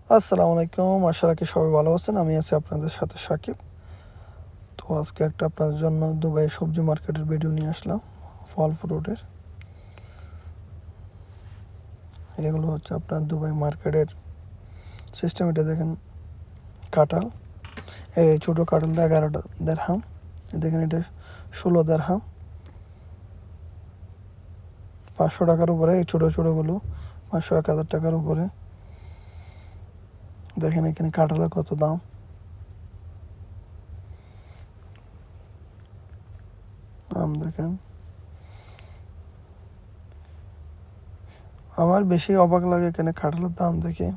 আসসালামু আলাইকুম, আশা রাখি সবাই ভালো আছেন। আমি আছি আপনাদের সাথে সাকিব। তো আজকে একটা আপনাদের জন্য দুবাই সবজি মার্কেটের ভিডিও নিয়ে আসলাম, ফল ফ্রুটের। এগুলো হচ্ছে আপনার দুবাই মার্কেটের সিস্টেম। এটা দেখেন, কাঁঠাল, এই ছোটো কাঁঠালটা 11 দিরহাম। দেখেন এটা 16 দিরহাম, 500 টাকার উপরে। এই ছোটো ছোটোগুলো 500-1000 টাকার উপরে। দেখেন এখানে কাঁঠালের কত দাম। দেখেন, আমার বেশি অবাক লাগে এখানে কাঁঠালের দাম দেখে,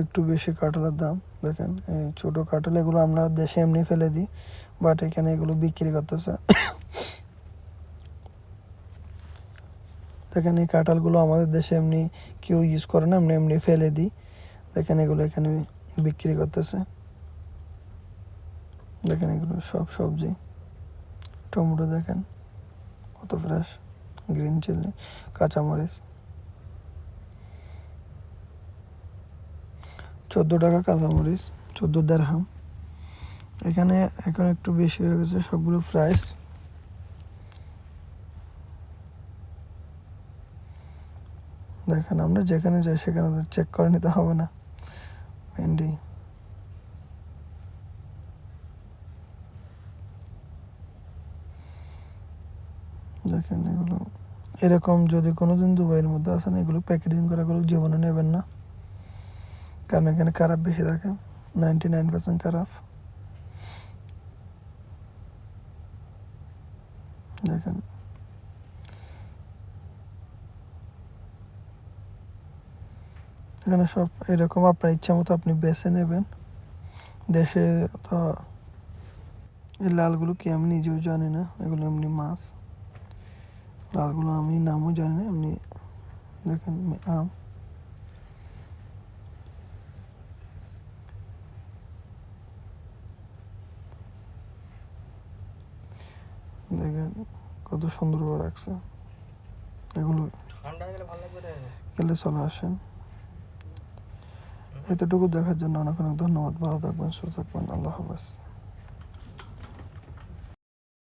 একটু বেশি কাঁঠালের দাম। দেখেন এই ছোটো কাঁঠাল, এগুলো আমরা দেশে এমনি ফেলে দিই, বাট এখানে এগুলো বিক্রি করতেছে। দেখেন এই কাঁঠালগুলো আমাদের দেশে এমনি কেউ ইউজ করে না, এমনি এমনি ফেলে দিই। দেখেন এগুলো এখানে বিক্রি করতেছে। দেখেন এগুলো সব সবজি। টমেটো দেখেন কত ফ্রেশ, গ্রিন চিলি, কাঁচামরিচ 14 টাকা কাঁচামরিচ, 14 দিরহাম। এখানে এখন একটু বেশি হয়ে গেছে সবগুলো প্রাইস। দেখেন আমরা যেখানে যাই সেখানে তো চেক করে নিতে হবে না। ভেন্ডি দেখেন, এগুলো এরকম যদি কোনোদিন দুবাইয়ের মধ্যে আসেন, এগুলো প্যাকেজিং করাগুলো জীবনে নেবেন না, কারণ এখানে খারাপ বেশি থাকে, 99% খারাপ। দেখেন এখানে সব এরকম আপনার ইচ্ছা মতো আপনি বেছে নেবেন। দেশে তো এই লালগুলো কি আমি নিজেও জানি না, এগুলো এমনি মাছ। লালগুলো আমি নামও জানি না এমনি। দেখেন আম, দেখেন কত সুন্দরভাবে রাখছে। এগুলো গেলে চলে আসেন। এতটুকু দেখার জন্য অনেক অনেক ধন্যবাদ। ভালো থাকবেন, সুস্থ থাকবেন। আল্লাহ হাফেজ।